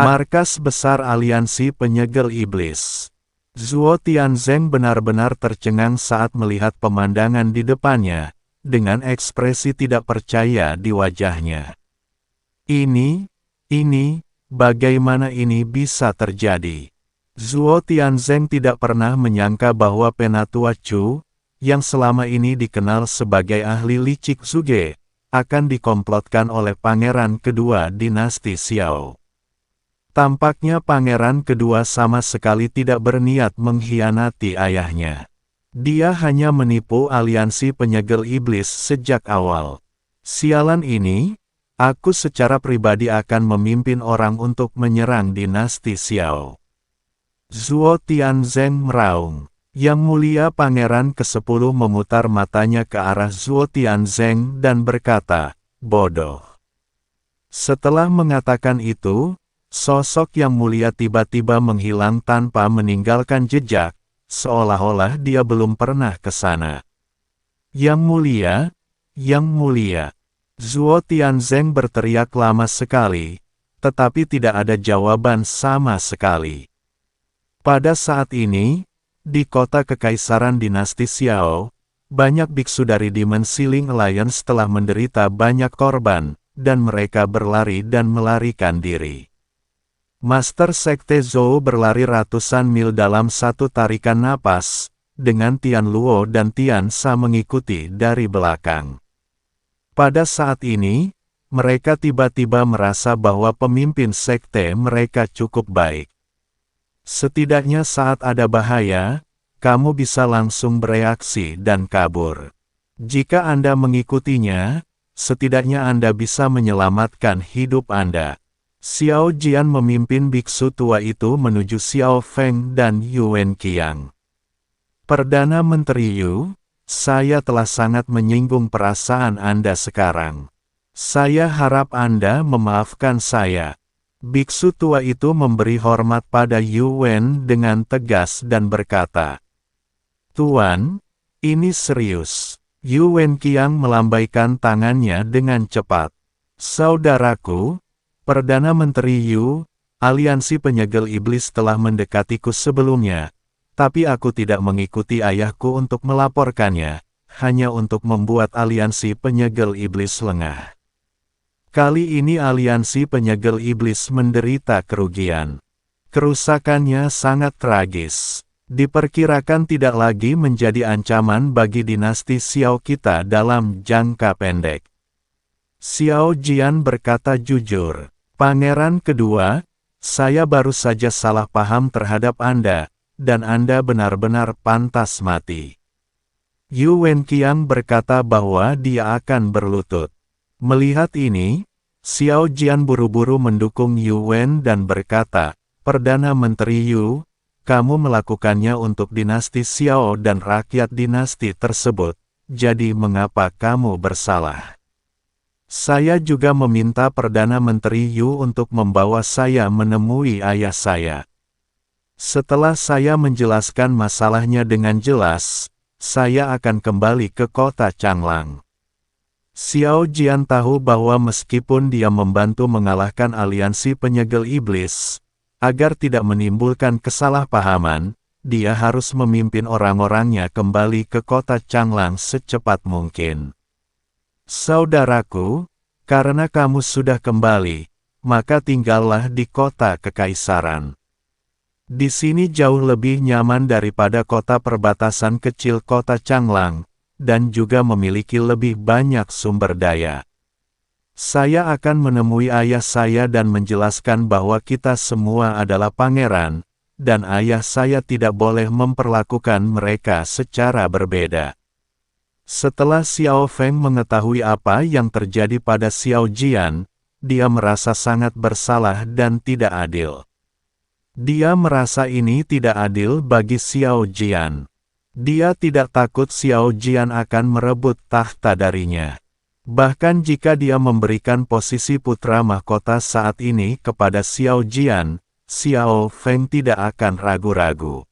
Markas Besar Aliansi Penyegel Iblis. Zuo Tianzeng benar-benar tercengang saat melihat pemandangan di depannya, dengan ekspresi tidak percaya di wajahnya. Ini, bagaimana ini bisa terjadi? Zuo Tianzeng tidak pernah menyangka bahwa Penatua Chu, yang selama ini dikenal sebagai ahli licik Zuge, akan dikomplotkan oleh pangeran kedua dinasti Xiao. Tampaknya pangeran kedua sama sekali tidak berniat mengkhianati ayahnya. Dia hanya menipu aliansi penyegel iblis sejak awal. Sialan ini, aku secara pribadi akan memimpin orang untuk menyerang dinasti Xiao. Zuo Tianzeng meraung. Yang mulia pangeran ke-10 memutar matanya ke arah Zuo Tianzeng dan berkata, bodoh. Setelah mengatakan itu, sosok yang mulia tiba-tiba menghilang tanpa meninggalkan jejak, seolah-olah dia belum pernah ke sana. Yang mulia, Zuo Tianzeng berteriak lama sekali, tetapi tidak ada jawaban sama sekali. Pada saat ini, di kota Kekaisaran Dinasti Xiao, banyak biksu dari Demon Sealing Alliance telah menderita banyak korban, dan mereka berlari dan melarikan diri. Master Sekte Zhou berlari ratusan mil dalam satu tarikan napas, dengan Tian Luo dan Tian Sha mengikuti dari belakang. Pada saat ini, mereka tiba-tiba merasa bahwa pemimpin sekte mereka cukup baik. Setidaknya saat ada bahaya, kamu bisa langsung bereaksi dan kabur. Jika Anda mengikutinya, setidaknya Anda bisa menyelamatkan hidup Anda. Xiao Jian memimpin biksu tua itu menuju Xiao Feng dan Yuan Qiang. Perdana Menteri Yu, saya telah sangat menyinggung perasaan Anda sekarang. Saya harap Anda memaafkan saya. Biksu tua itu memberi hormat pada Yuan dengan tegas dan berkata, Tuan, ini serius. Yuan Qiang melambaikan tangannya dengan cepat. Saudaraku, Perdana Menteri Yu, aliansi penyegel iblis telah mendekatiku sebelumnya, tapi aku tidak mengikuti ayahku untuk melaporkannya, hanya untuk membuat aliansi penyegel iblis lengah. Kali ini aliansi penyegel iblis menderita kerugian. Kerusakannya sangat tragis. Diperkirakan tidak lagi menjadi ancaman bagi dinasti Xiao kita dalam jangka pendek. Xiao Jian berkata jujur, Pangeran kedua, saya baru saja salah paham terhadap Anda, dan Anda benar-benar pantas mati. Yuan Qiang berkata bahwa dia akan berlutut. Melihat ini, Xiao Jian buru-buru mendukung Yuan dan berkata, Perdana Menteri Yu, kamu melakukannya untuk dinasti Xiao dan rakyat dinasti tersebut, jadi mengapa kamu bersalah? Saya juga meminta Perdana Menteri Yu untuk membawa saya menemui ayah saya. Setelah saya menjelaskan masalahnya dengan jelas, saya akan kembali ke kota Changlang. Xiao Jian tahu bahwa meskipun dia membantu mengalahkan aliansi penyegel iblis, agar tidak menimbulkan kesalahpahaman, dia harus memimpin orang-orangnya kembali ke kota Changlang secepat mungkin. Saudaraku, karena kamu sudah kembali, maka tinggallah di kota Kekaisaran. Di sini jauh lebih nyaman daripada kota perbatasan kecil kota Changlang, dan juga memiliki lebih banyak sumber daya. Saya akan menemui ayah saya dan menjelaskan bahwa kita semua adalah pangeran, dan ayah saya tidak boleh memperlakukan mereka secara berbeda. Setelah Xiao Feng mengetahui apa yang terjadi pada Xiao Jian, dia merasa sangat bersalah dan tidak adil. Dia merasa ini tidak adil bagi Xiao Jian. Dia tidak takut Xiao Jian akan merebut tahta darinya. Bahkan jika dia memberikan posisi putra mahkota saat ini kepada Xiao Jian, Xiao Feng tidak akan ragu-ragu.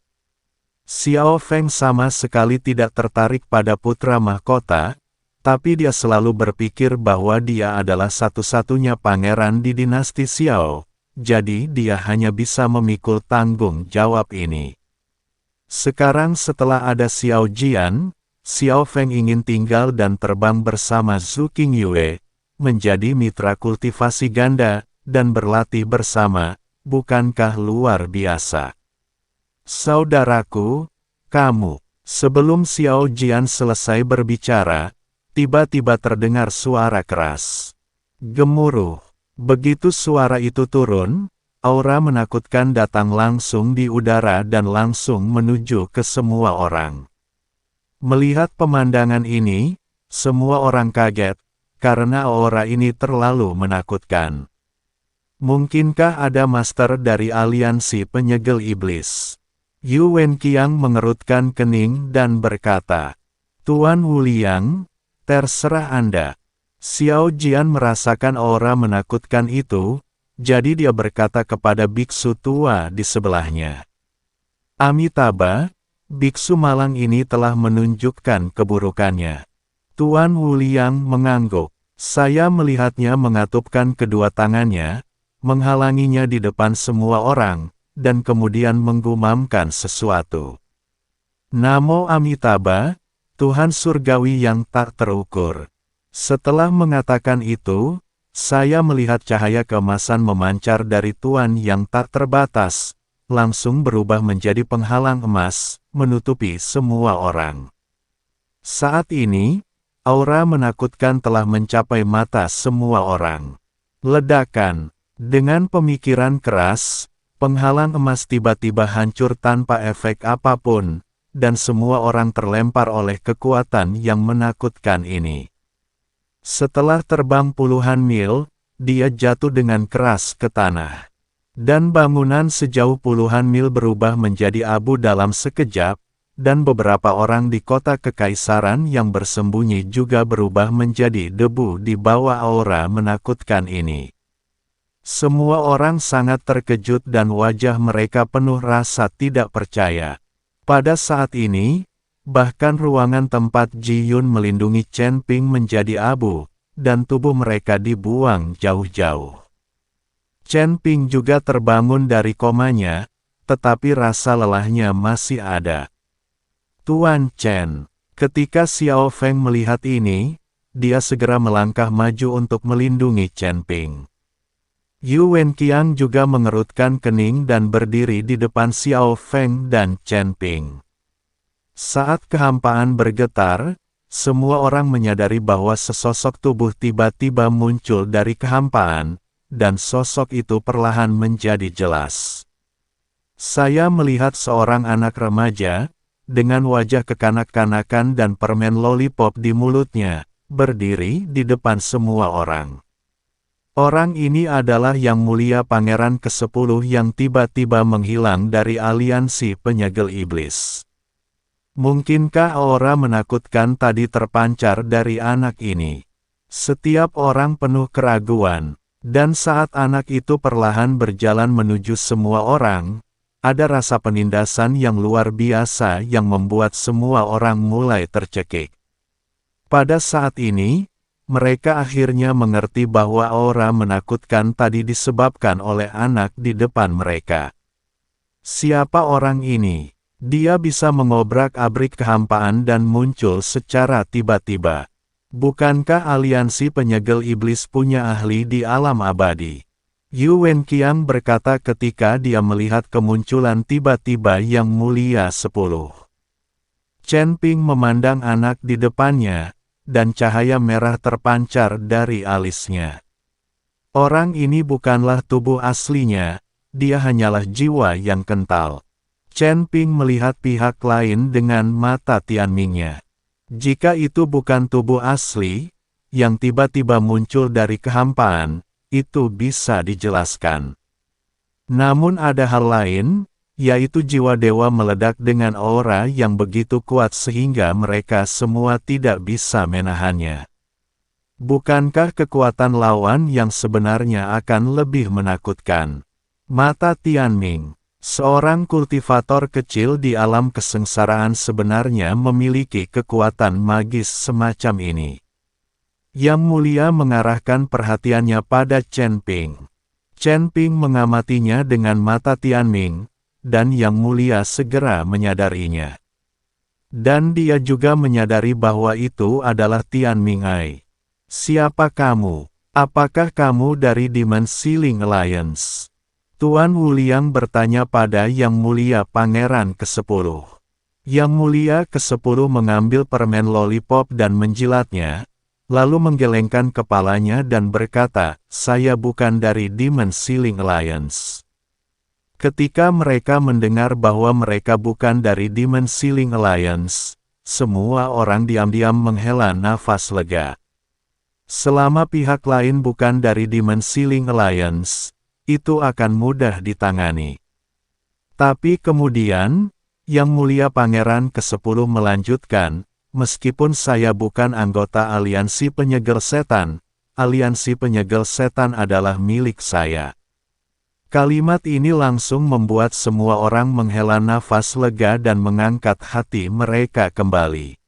Xiao Feng sama sekali tidak tertarik pada putra mahkota, tapi dia selalu berpikir bahwa dia adalah satu-satunya pangeran di dinasti Xiao, jadi dia hanya bisa memikul tanggung jawab ini. Sekarang setelah ada Xiao Jian, Xiao Feng ingin tinggal dan terbang bersama Zhu Qingyue, menjadi mitra kultivasi ganda, dan berlatih bersama, bukankah luar biasa? Saudaraku, kamu. Sebelum Xiao Jian selesai berbicara, tiba-tiba terdengar suara keras. Gemuruh. Begitu suara itu turun, aura menakutkan datang langsung di udara dan langsung menuju ke semua orang. Melihat pemandangan ini, semua orang kaget, karena aura ini terlalu menakutkan. Mungkinkah ada master dari aliansi penyegel iblis? Yu Wenqiang mengerutkan kening dan berkata, Tuan Wuliang, terserah Anda. Xiao Jian merasakan aura menakutkan itu, jadi dia berkata kepada biksu tua di sebelahnya. Amitabha, biksu malang ini telah menunjukkan keburukannya. Tuan Wuliang mengangguk. Saya melihatnya mengatupkan kedua tangannya, menghalanginya di depan semua orang, dan kemudian menggumamkan sesuatu. Namo Amitabha, Tuhan Surgawi yang tak terukur. Setelah mengatakan itu, saya melihat cahaya keemasan memancar dari Tuan yang tak terbatas, langsung berubah menjadi penghalang emas, menutupi semua orang. Saat ini, aura menakutkan telah mencapai mata semua orang. Ledakan, dengan pemikiran keras, penghalang emas tiba-tiba hancur tanpa efek apapun, dan semua orang terlempar oleh kekuatan yang menakutkan ini. Setelah terbang puluhan mil, dia jatuh dengan keras ke tanah. Dan bangunan sejauh puluhan mil berubah menjadi abu dalam sekejap, dan beberapa orang di kota kekaisaran yang bersembunyi juga berubah menjadi debu di bawah aura menakutkan ini. Semua orang sangat terkejut dan wajah mereka penuh rasa tidak percaya. Pada saat ini, bahkan ruangan tempat Ji Yun melindungi Chen Ping menjadi abu, dan tubuh mereka dibuang jauh-jauh. Chen Ping juga terbangun dari komanya, tetapi rasa lelahnya masih ada. Tuan Chen, ketika Xiao Feng melihat ini, dia segera melangkah maju untuk melindungi Chen Ping. Yu Wenqiang juga mengerutkan kening dan berdiri di depan Xiao Feng dan Chen Ping. Saat kehampaan bergetar, semua orang menyadari bahwa sesosok tubuh tiba-tiba muncul dari kehampaan, dan sosok itu perlahan menjadi jelas. Saya melihat seorang anak remaja, dengan wajah kekanak-kanakan dan permen lollipop di mulutnya, berdiri di depan semua orang. Orang ini adalah Yang Mulia Pangeran ke-10 yang tiba-tiba menghilang dari aliansi penyegel iblis. Mungkinkah aura menakutkan tadi terpancar dari anak ini? Setiap orang penuh keraguan, dan saat anak itu perlahan berjalan menuju semua orang, ada rasa penindasan yang luar biasa yang membuat semua orang mulai tercekik. Pada saat ini, mereka akhirnya mengerti bahwa aura menakutkan tadi disebabkan oleh anak di depan mereka. Siapa orang ini? Dia bisa mengobrak-abrik kehampaan dan muncul secara tiba-tiba. Bukankah aliansi penyegel iblis punya ahli di alam abadi? Yu Wenqiang berkata ketika dia melihat kemunculan tiba-tiba Yang Mulia 10. Chen Ping memandang anak di depannya, dan cahaya merah terpancar dari alisnya. Orang ini bukanlah tubuh aslinya, dia hanyalah jiwa yang kental. Chen Ping melihat pihak lain dengan mata Tianmingnya. Jika itu bukan tubuh asli, yang tiba-tiba muncul dari kehampaan, itu bisa dijelaskan. Namun ada hal lain, yaitu jiwa dewa meledak dengan aura yang begitu kuat sehingga mereka semua tidak bisa menahannya. Bukankah kekuatan lawan yang sebenarnya akan lebih menakutkan? Mata Tianming, seorang kultivator kecil di alam kesengsaraan sebenarnya memiliki kekuatan magis semacam ini. Yang Mulia mengarahkan perhatiannya pada Chen Ping. Chen Ping mengamatinya dengan mata Tianming, dan Yang Mulia segera menyadarinya. Dan dia juga menyadari bahwa itu adalah Tianming Ai. Siapa kamu? Apakah kamu dari Demon Ceiling Alliance? Tuan Wuliang bertanya pada Yang Mulia Pangeran ke-10. Yang Mulia ke-10 mengambil permen lollipop dan menjilatnya, lalu menggelengkan kepalanya dan berkata, "Saya bukan dari Demon Ceiling Alliance." Ketika mereka mendengar bahwa mereka bukan dari Demon Ceiling Alliance, semua orang diam-diam menghela nafas lega. Selama pihak lain bukan dari Demon Ceiling Alliance, itu akan mudah ditangani. Tapi kemudian, Yang Mulia Pangeran ke-10 melanjutkan, "Meskipun saya bukan anggota aliansi penyegel setan, aliansi penyegel setan adalah milik saya." Kalimat ini langsung membuat semua orang menghela nafas lega dan mengangkat hati mereka kembali.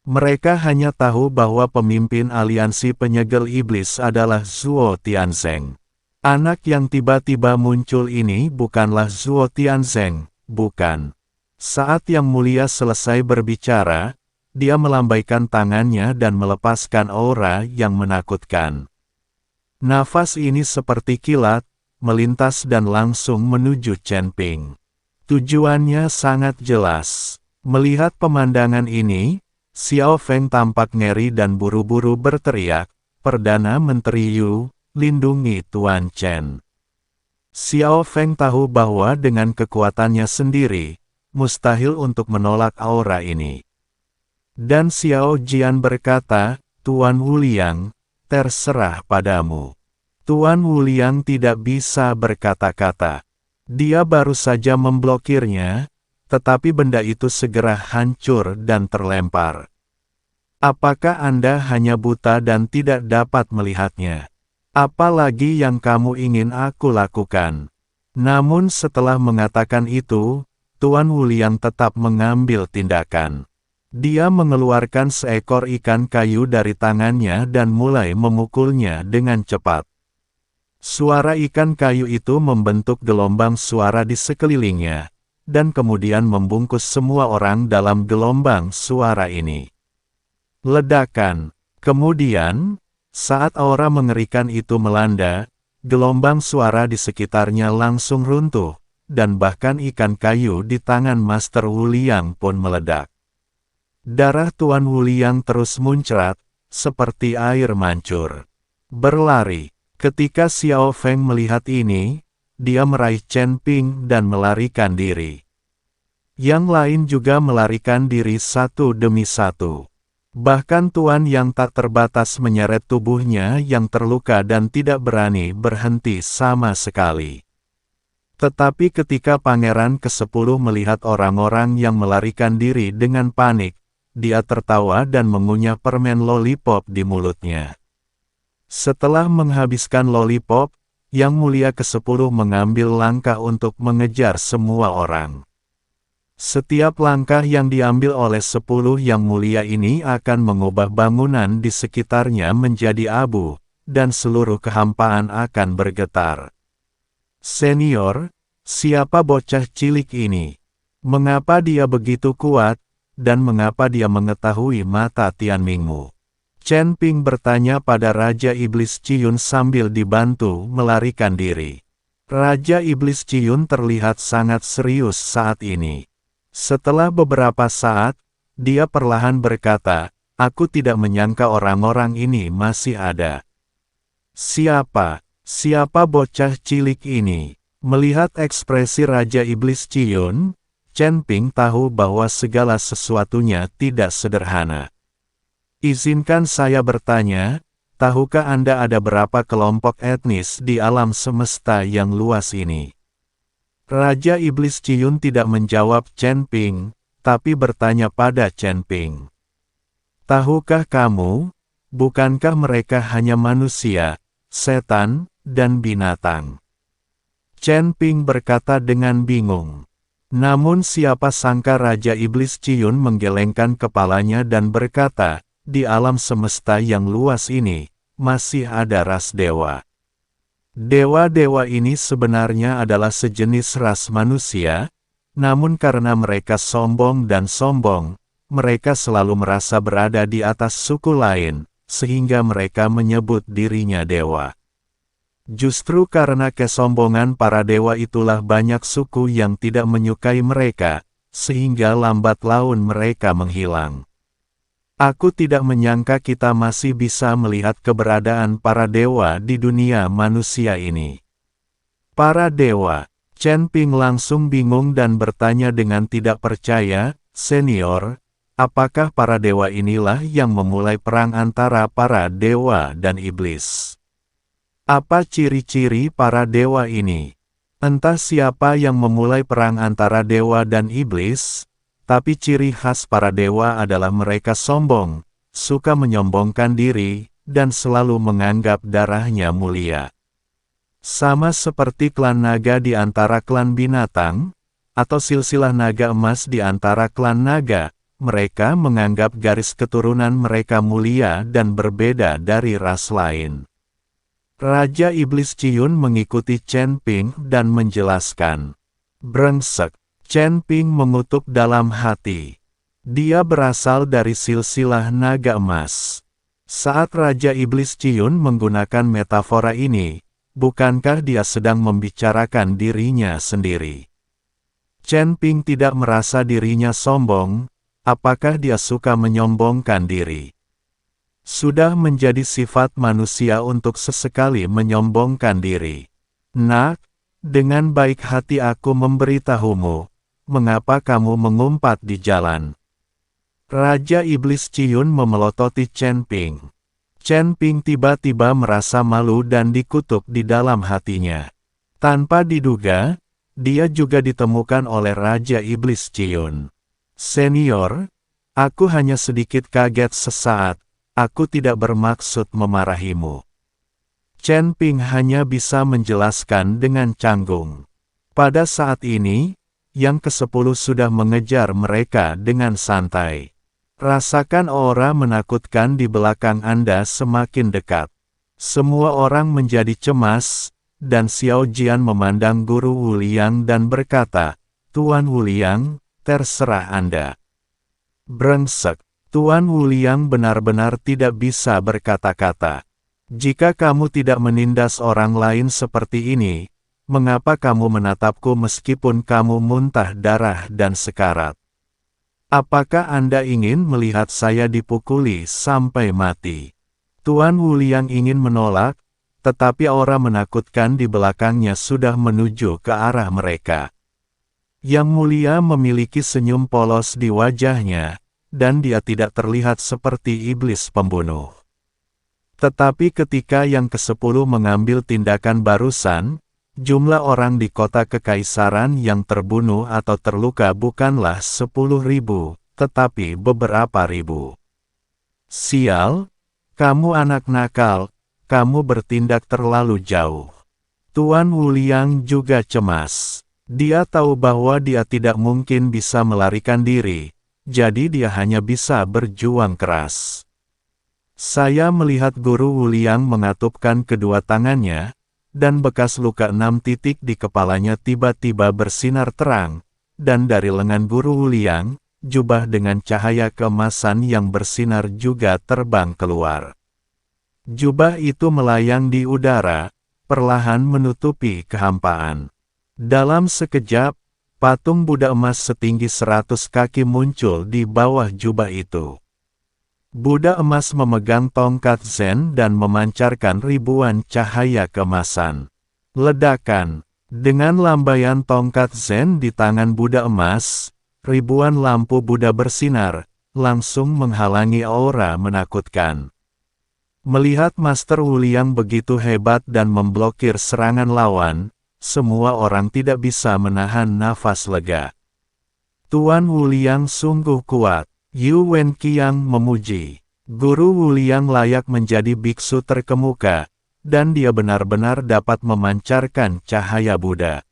Mereka hanya tahu bahwa pemimpin aliansi penyegel iblis adalah Zhuo Tianzeng. Anak yang tiba-tiba muncul ini bukanlah Zhuo Tianzeng, bukan. Saat Yang Mulia selesai berbicara, dia melambaikan tangannya dan melepaskan aura yang menakutkan. Nafas ini seperti kilat, melintas dan langsung menuju Chen Ping. Tujuannya sangat jelas. Melihat pemandangan ini, Xiao Feng tampak ngeri dan buru-buru berteriak, "Perdana Menteri Yu, lindungi Tuan Chen." Xiao Feng tahu bahwa dengan kekuatannya sendiri, mustahil untuk menolak aura ini. Dan Xiao Jian berkata, "Tuan Wuliang, terserah padamu." Tuan Wuliang tidak bisa berkata-kata. Dia baru saja memblokirnya, tetapi benda itu segera hancur dan terlempar. Apakah Anda hanya buta dan tidak dapat melihatnya? Apalagi yang kamu ingin aku lakukan? Namun setelah mengatakan itu, Tuan Wuliang tetap mengambil tindakan. Dia mengeluarkan seekor ikan kayu dari tangannya dan mulai memukulnya dengan cepat. Suara ikan kayu itu membentuk gelombang suara di sekelilingnya, dan kemudian membungkus semua orang dalam gelombang suara ini. Ledakan. Kemudian, saat aura mengerikan itu melanda, gelombang suara di sekitarnya langsung runtuh, dan bahkan ikan kayu di tangan Master Wuliang pun meledak. Darah Tuan Wuliang terus muncrat, seperti air mancur. Berlari. Ketika Xiao Feng melihat ini, dia meraih Chen Ping dan melarikan diri. Yang lain juga melarikan diri satu demi satu. Bahkan Tuan yang tak terbatas menyeret tubuhnya yang terluka dan tidak berani berhenti sama sekali. Tetapi ketika Pangeran ke-10 melihat orang-orang yang melarikan diri dengan panik, dia tertawa dan mengunyah permen lollipop di mulutnya. Setelah menghabiskan lollipop, Yang Mulia ke-10 mengambil langkah untuk mengejar semua orang. Setiap langkah yang diambil oleh 10 Yang Mulia ini akan mengubah bangunan di sekitarnya menjadi abu, dan seluruh kehampaan akan bergetar. "Senior, siapa bocah cilik ini? Mengapa dia begitu kuat, dan mengapa dia mengetahui mata Tianmingmu?" Chen Ping bertanya pada Raja Iblis Ciyun sambil dibantu melarikan diri. Raja Iblis Ciyun terlihat sangat serius saat ini. Setelah beberapa saat, dia perlahan berkata, "Aku tidak menyangka orang-orang ini masih ada." Siapa bocah cilik ini?" Melihat ekspresi Raja Iblis Ciyun, Chen Ping tahu bahwa segala sesuatunya tidak sederhana. "Izinkan saya bertanya, tahukah Anda ada berapa kelompok etnis di alam semesta yang luas ini?" Raja Iblis Ciyun tidak menjawab Chen Ping, tapi bertanya pada Chen Ping. "Tahukah kamu, bukankah mereka hanya manusia, setan, dan binatang?" Chen Ping berkata dengan bingung. Namun siapa sangka Raja Iblis Ciyun menggelengkan kepalanya dan berkata, "Di alam semesta yang luas ini, masih ada ras dewa. Dewa-dewa ini sebenarnya adalah sejenis ras manusia, namun karena mereka sombong dan sombong, mereka selalu merasa berada di atas suku lain, sehingga mereka menyebut dirinya dewa. Justru karena kesombongan para dewa itulah banyak suku yang tidak menyukai mereka, sehingga lambat laun mereka menghilang. Aku tidak menyangka kita masih bisa melihat keberadaan para dewa di dunia manusia ini. Para dewa, Chen Ping langsung bingung dan bertanya dengan tidak percaya, "Senior, apakah para dewa inilah yang memulai perang antara para dewa dan iblis? Apa ciri-ciri para dewa ini?" Entah siapa yang memulai perang antara dewa dan iblis, tapi ciri khas para dewa adalah mereka sombong, suka menyombongkan diri, dan selalu menganggap darahnya mulia. Sama seperti klan naga di antara klan binatang, atau silsilah naga emas di antara klan naga, mereka menganggap garis keturunan mereka mulia dan berbeda dari ras lain. Raja Iblis Ciun mengikuti Chen Ping dan menjelaskan. "Brengsek." Chen Ping mengutuk dalam hati. Dia berasal dari silsilah naga emas. Saat Raja Iblis Ciun menggunakan metafora ini, bukankah dia sedang membicarakan dirinya sendiri? Chen Ping tidak merasa dirinya sombong, apakah dia suka menyombongkan diri? Sudah menjadi sifat manusia untuk sesekali menyombongkan diri. "Nak, dengan baik hati aku memberitahumu, mengapa kamu mengumpat di jalan?" Raja Iblis Ciun memelototi Chen Ping. Chen Ping tiba-tiba merasa malu dan dikutuk di dalam hatinya. Tanpa diduga, dia juga ditemukan oleh Raja Iblis Ciun. "Senior, aku hanya sedikit kaget sesaat. Aku tidak bermaksud memarahimu." Chen Ping hanya bisa menjelaskan dengan canggung. Pada saat ini, yang ke-10 sudah mengejar mereka dengan santai. Rasakan aura menakutkan di belakang Anda semakin dekat. Semua orang menjadi cemas, dan Xiao Jian memandang Guru Wuliang dan berkata, "Tuan Wuliang, terserah Anda." Brengsek. Tuan Wuliang benar-benar tidak bisa berkata-kata. "Jika kamu tidak menindas orang lain seperti ini, mengapa kamu menatapku meskipun kamu muntah darah dan sekarat? Apakah Anda ingin melihat saya dipukuli sampai mati?" Tuan Wuliang ingin menolak, tetapi aura menakutkan di belakangnya sudah menuju ke arah mereka. Yang Mulia memiliki senyum polos di wajahnya, dan dia tidak terlihat seperti iblis pembunuh. Tetapi ketika yang ke-10 mengambil tindakan barusan, jumlah orang di kota kekaisaran yang terbunuh atau terluka bukanlah 10.000, tetapi beberapa ribu. "Sial, kamu anak nakal, kamu bertindak terlalu jauh." Tuan Wuliang juga cemas. Dia tahu bahwa dia tidak mungkin bisa melarikan diri, jadi dia hanya bisa berjuang keras. Saya melihat Guru Wuliang mengatupkan kedua tangannya, dan bekas luka 6 titik di kepalanya tiba-tiba bersinar terang, dan dari lengan Guru Wuliang, jubah dengan cahaya keemasan yang bersinar juga terbang keluar. Jubah itu melayang di udara, perlahan menutupi kehampaan. Dalam sekejap, patung Buddha emas setinggi 100 kaki muncul di bawah jubah itu. Buddha emas memegang tongkat Zen dan memancarkan ribuan cahaya keemasan. Ledakan. Dengan lambaian tongkat Zen di tangan Buddha emas, ribuan lampu Buddha bersinar, langsung menghalangi aura menakutkan. Melihat Master Wuliang begitu hebat dan memblokir serangan lawan, semua orang tidak bisa menahan nafas lega. "Tuan Wuliang sungguh kuat," Yu Wenqiang memuji. Guru Wuliang layak menjadi biksu terkemuka, dan dia benar-benar dapat memancarkan cahaya Buddha.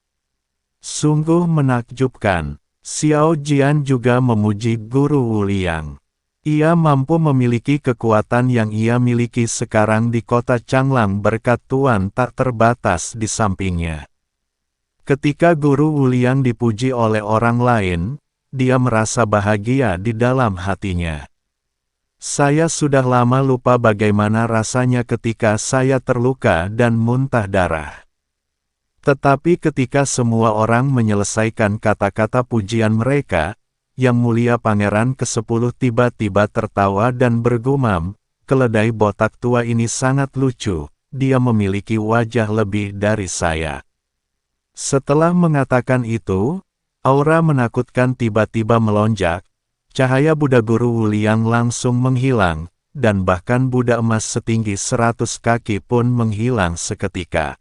Sungguh menakjubkan. Xiao Jian juga memuji Guru Wuliang. Ia mampu memiliki kekuatan yang ia miliki sekarang di kota Changlang berkat Tuan tak terbatas di sampingnya. Ketika Guru Wuliang dipuji oleh orang lain, dia merasa bahagia di dalam hatinya. Saya sudah lama lupa bagaimana rasanya ketika saya terluka dan muntah darah. Tetapi ketika semua orang menyelesaikan kata-kata pujian mereka, Yang Mulia Pangeran ke-10 tiba-tiba tertawa dan bergumam, "Keledai botak tua ini sangat lucu, dia memiliki wajah lebih dari saya." Setelah mengatakan itu, aura menakutkan tiba-tiba melonjak, cahaya Buddha Guru Wuliang langsung menghilang, dan bahkan Buddha emas setinggi 100 kaki pun menghilang seketika.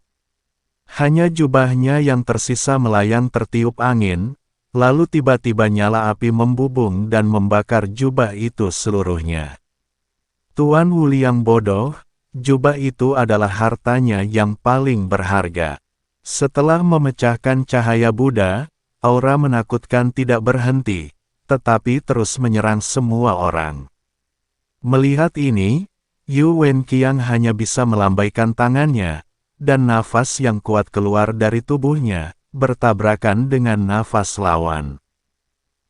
Hanya jubahnya yang tersisa melayang tertiup angin, lalu tiba-tiba nyala api membubung dan membakar jubah itu seluruhnya. Tuan Wuliang bodoh, jubah itu adalah hartanya yang paling berharga. Setelah memecahkan cahaya Buddha, aura menakutkan tidak berhenti, tetapi terus menyerang semua orang. Melihat ini, Yu Wenqiang hanya bisa melambaikan tangannya, dan nafas yang kuat keluar dari tubuhnya, bertabrakan dengan nafas lawan.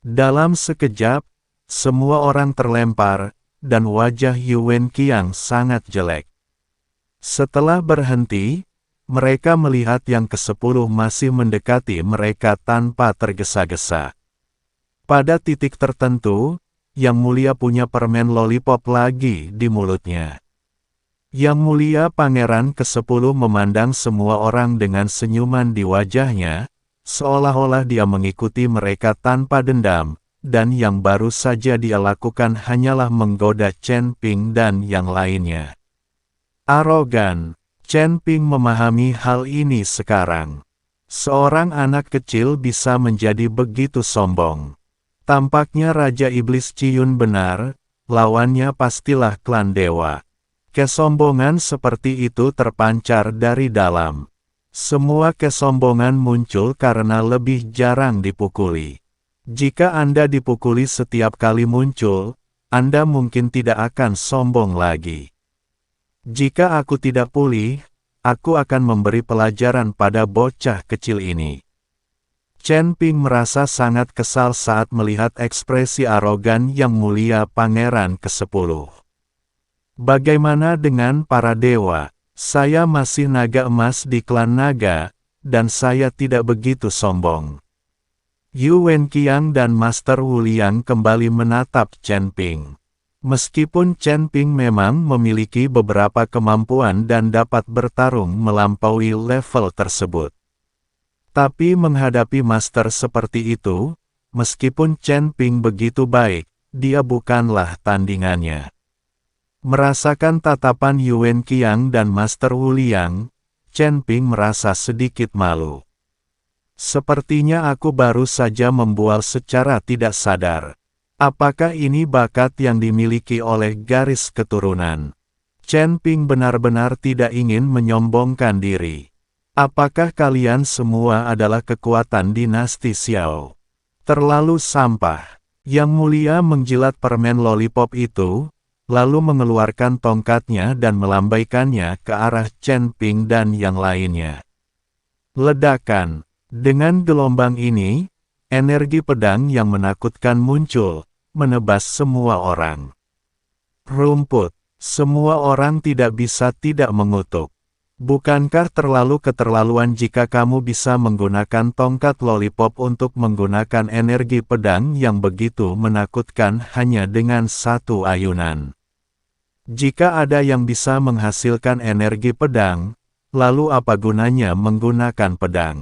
Dalam sekejap, semua orang terlempar, dan wajah Yu Wenqiang sangat jelek. Setelah berhenti, mereka melihat yang ke-10 masih mendekati mereka tanpa tergesa-gesa. Pada titik tertentu, Yang Mulia punya permen lollipop lagi di mulutnya. Yang Mulia Pangeran ke-10 memandang semua orang dengan senyuman di wajahnya, seolah-olah dia mengikuti mereka tanpa dendam, dan yang baru saja dia lakukan hanyalah menggoda Chen Ping dan yang lainnya. Arogan, Chen Ping memahami hal ini sekarang. Seorang anak kecil bisa menjadi begitu sombong. Tampaknya Raja Iblis Ciyun benar, lawannya pastilah klan dewa. Kesombongan seperti itu terpancar dari dalam. Semua kesombongan muncul karena lebih jarang dipukuli. Jika Anda dipukuli setiap kali muncul, Anda mungkin tidak akan sombong lagi. Jika aku tidak pulih, aku akan memberi pelajaran pada bocah kecil ini. Chen Ping merasa sangat kesal saat melihat ekspresi arogan Yang Mulia Pangeran ke-10. Bagaimana dengan para dewa? Saya masih naga emas di klan naga, dan saya tidak begitu sombong. Yu Wenqiang dan Master Wuliang kembali menatap Chen Ping. Meskipun Chen Ping memang memiliki beberapa kemampuan dan dapat bertarung melampaui level tersebut. Tapi menghadapi master seperti itu, meskipun Chen Ping begitu baik, dia bukanlah tandingannya. Merasakan tatapan Yu Wenqiang dan Master Wuliang, Chen Ping merasa sedikit malu. Sepertinya aku baru saja membual secara tidak sadar. Apakah ini bakat yang dimiliki oleh garis keturunan? Chen Ping benar-benar tidak ingin menyombongkan diri. Apakah kalian semua adalah kekuatan dinasti Xiao? Terlalu sampah. Yang Mulia menjilat permen lollipop itu, lalu mengeluarkan tongkatnya dan melambaikannya ke arah Chen Ping dan yang lainnya. Ledakan. Dengan gelombang ini, energi pedang yang menakutkan muncul, menebas semua orang. Rumput. Semua orang tidak bisa tidak mengutuk. Bukankah terlalu keterlaluan jika kamu bisa menggunakan tongkat lollipop untuk menggunakan energi pedang yang begitu menakutkan hanya dengan satu ayunan? Jika ada yang bisa menghasilkan energi pedang, lalu apa gunanya menggunakan pedang?